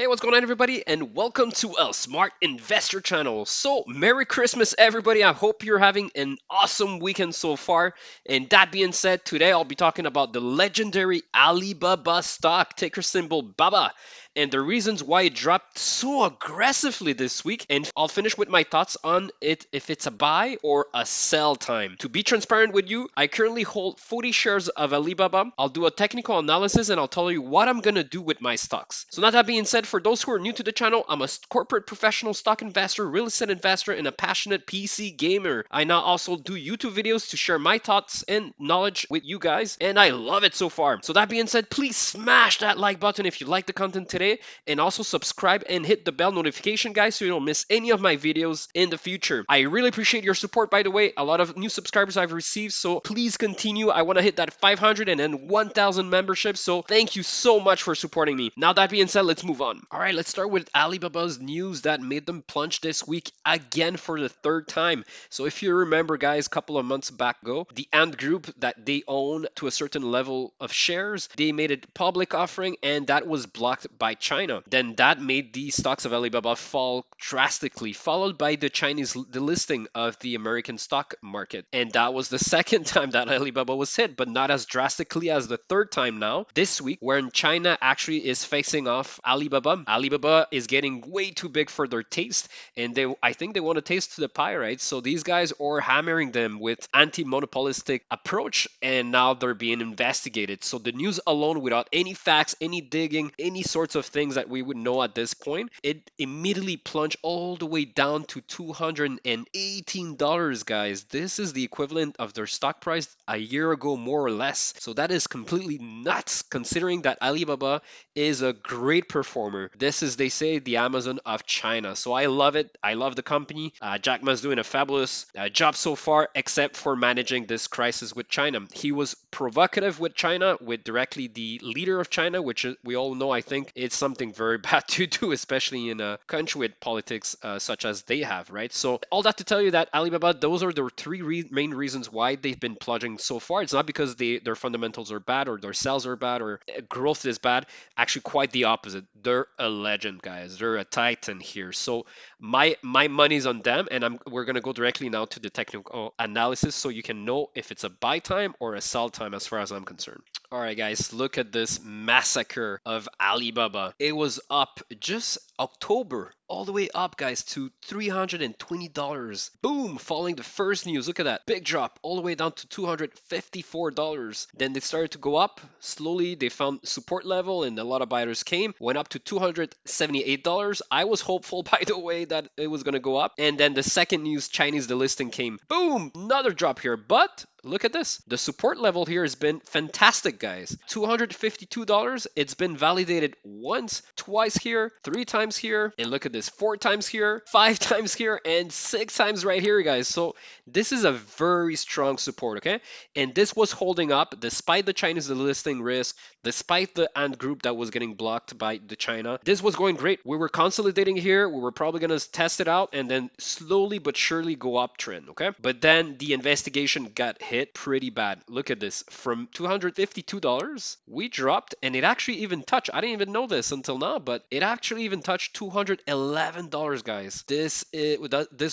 Hey, what's going on, everybody, and welcome to a Smart Investor channel. So, Merry Christmas, everybody. I hope you're having an awesome weekend so far. And that being said, today I'll be talking about the legendary Alibaba stock, ticker symbol BABA, and the reasons why it dropped so aggressively this week. And I'll finish with my thoughts on it, if it's a buy or a sell time. To be transparent with you, I currently hold 40 shares of Alibaba. I'll do a technical analysis and I'll tell you what I'm gonna do with my stocks. So, now that being said, for those who are new to the channel, I'm a corporate professional stock investor, real estate investor, and a passionate PC gamer. I now also do YouTube videos to share my thoughts and knowledge with you guys, and I love it so far. So, that being said, please smash that like button if you like the content today, and also subscribe and hit the bell notification, guys, so you don't miss any of my videos in the future. I really appreciate your support, by the way. A lot of new subscribers I've received, so please continue. I want to hit that 500 and then 1,000 memberships, so thank you so much for supporting me. Now, that being said, let's move on. All right, let's start with Alibaba's news that made them plunge this week again for the third time. So if you remember, guys, a couple of months back ago, the Ant Group that they own to a certain level of shares, they made a public offering and that was blocked by China. Then that made the stocks of Alibaba fall drastically, followed by the Chinese delisting of the American stock market. And that was the second time that Alibaba was hit, but not as drastically as the third time now, this week, when China actually is facing off Alibaba. Alibaba is getting way too big for their taste, and I think they want to taste the pie, right? So these guys are hammering them with anti-monopolistic approach, and now they're being investigated. So the news alone, without any facts, any digging, any sorts of things that we would know at this point, it immediately plunged all the way down to $218, guys. This is the equivalent of their stock price a year ago, more or less. So that is completely nuts, considering that Alibaba is a great performer. This is, they say, the Amazon of China. So I love it. I love the company. Jack Ma's doing a fabulous job so far, except for managing this crisis with China. He was provocative with China, with directly the leader of China, which we all know, I think, it's something very bad to do, especially in a country with politics such as they have, right? So all that to tell you that Alibaba, those are the three main reasons why they've been plunging so far. It's not because their fundamentals are bad or their sales are bad or growth is bad. Actually, quite the opposite. They're a legend, guys. They're a titan here. So my money's on them, and we're gonna go directly now to the technical analysis, so you can know if it's a buy time or a sell time, as far as I'm concerned. All right, guys, look at this massacre of Alibaba. It was up just October, all the way up, guys, to $320. Boom, following the first news. Look at that big drop, all the way down to $254. Then they started to go up slowly. They found support level, and a lot of buyers came, went up to $278. I was hopeful, by the way, that it was going to go up. And then the second news, Chinese delisting, came. Boom, another drop here. But look at this. The support level here has been fantastic, guys. $252. It's been validated once, twice here, 3 times here, and look at this, 4 times here, 5 times here, and 6 times right here, guys. So this is a very strong support, okay? And this was holding up despite the Chinese delisting risk, despite the Ant Group that was getting blocked by the China. This was going great. We were consolidating here. We were probably going to test it out and then slowly but surely go uptrend, okay? But then the investigation got hit pretty bad. Look at this. From $252, we dropped, and it actually even touched, I didn't even know this until now, but it actually even touched $211, guys. This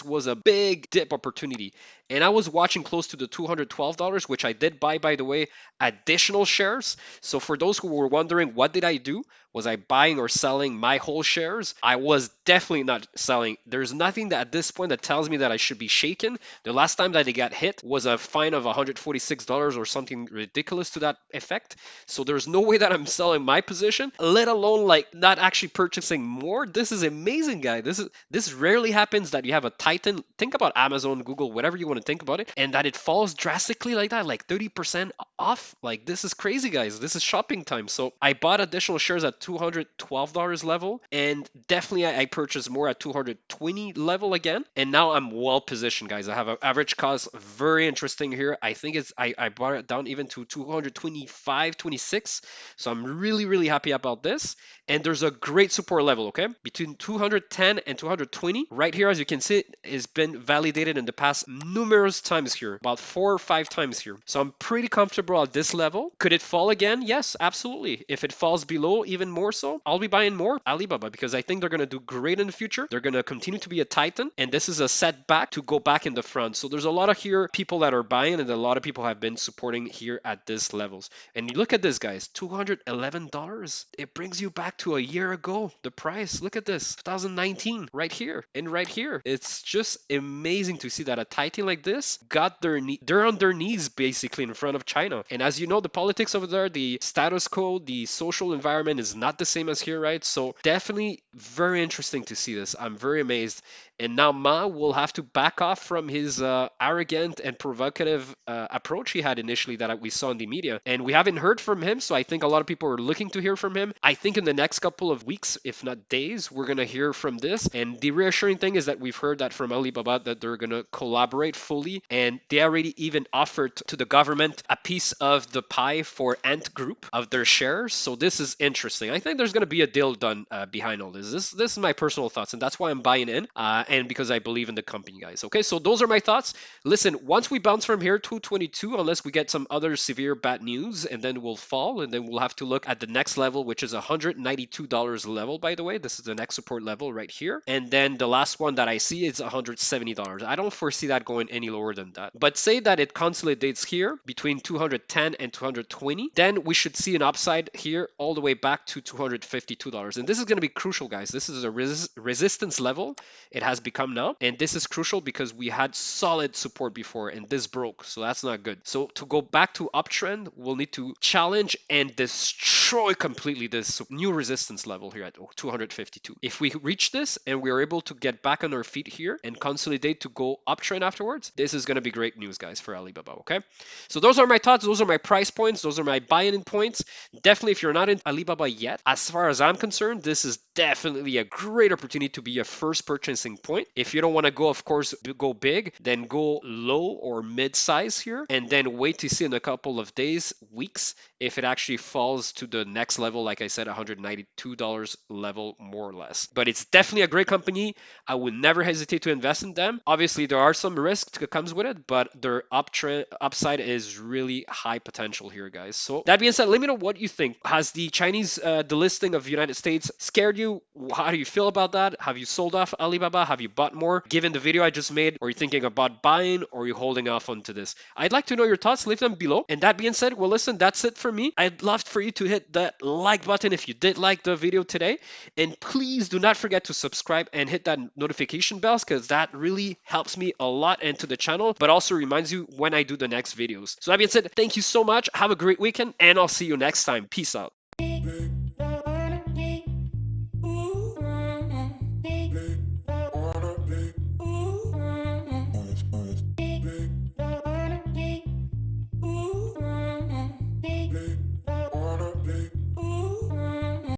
was a big dip opportunity. And I was watching close to the $212, which I did buy, by the way, additional shares. So for those who were wondering, what did I do? Was I buying or selling my whole shares? I was definitely not selling. There's nothing that at this point that tells me that I should be shaken. The last time that it got hit was a fine of $146 or something ridiculous to that effect. So there's no way that I'm selling my position, let alone like not actually purchasing more. This is amazing, guy. This rarely happens, that you have a titan. Think about Amazon, Google, whatever you want to think about it, and that it falls drastically like that, like 30% off. Like, this is crazy, guys. This is shopping time. So I bought additional shares at $212 level, and definitely I purchased more at $220 level again, and now I'm well positioned, guys. I have an average cost, very interesting here. I think I brought it down even to 225, 26. So I'm really happy about this. And there's a great support level, okay, between 210 and 220 right here. As you can see, it's been validated in the past numerous times here, about 4 or 5 times here. So I'm pretty comfortable at this level. Could it fall again? Yes, absolutely. If it falls below even even more so, I'll be buying more Alibaba because I think they're going to do great in the future. They're going to continue to be a titan, and this is a setback to go back in the front. So there's a lot of here people that are buying, and a lot of people have been supporting here at this levels. And you look at this, guys, $211. It brings you back to a year ago. The price, look at this, 2019, right here and right here. It's just amazing to see that a titan like this got they're on their knees basically in front of China. And as you know, the politics over there, the status quo, the social environment is not the same as here, right? So definitely very interesting to see this. I'm very amazed. And now Ma will have to back off from his arrogant and provocative approach he had initially that we saw in the media. And we haven't heard from him, so I think a lot of people are looking to hear from him. I think in the next couple of weeks, if not days, we're going to hear from this. And the reassuring thing is that we've heard that from Alibaba that they're going to collaborate fully. And they already even offered to the government a piece of the pie for Ant Group of their shares. So this is interesting. I think there's going to be a deal done behind all this. This is my personal thoughts, and that's why I'm buying in. And because I believe in the company, guys. Okay, so those are my thoughts. Listen, once we bounce from here, 222, unless we get some other severe bad news, and then we'll fall, and then we'll have to look at the next level, which is $192 level, by the way. This is the next support level right here. And then the last one that I see is $170. I don't foresee that going any lower than that. But say that it consolidates here between 210 and 220, then we should see an upside here all the way back to $252. And this is going to be crucial, guys. This is a resistance level. It has become now, and this is crucial because we had solid support before and this broke, so that's not good. So to go back to uptrend, we'll need to challenge and destroy completely this new resistance level here at 252. If we reach this and we are able to get back on our feet here and consolidate to go uptrend afterwards, this is going to be great news, guys, for Alibaba. Okay, so those are my thoughts, those are my price points, those are my buy-in points. Definitely, if you're not in Alibaba yet, as far as I'm concerned, this is definitely a great opportunity to be a first purchasing point. If you don't want to go, of course, go big, then go low or mid-size here, and then wait to see in a couple of days, weeks, if it actually falls to the next level, like I said, $192 level, more or less. But it's definitely a great company. I would never hesitate to invest in them. Obviously, there are some risks that comes with it, but their upside is really high potential here, guys. So that being said, let me know what you think. Has the Chinese delisting of the United States scared you? How do you feel about that? Have you sold off Alibaba? Have you bought more? Given the video I just made, are you thinking about buying, or are you holding off onto this? I'd like to know your thoughts. Leave them below. And that being said, well, listen, that's it for me. I'd love for you to hit that like button if you did like the video today. And please do not forget to subscribe and hit that notification bell, because that really helps me a lot and to the channel, but also reminds you when I do the next videos. So that being said, thank you so much. Have a great weekend, and I'll see you next time. Peace out.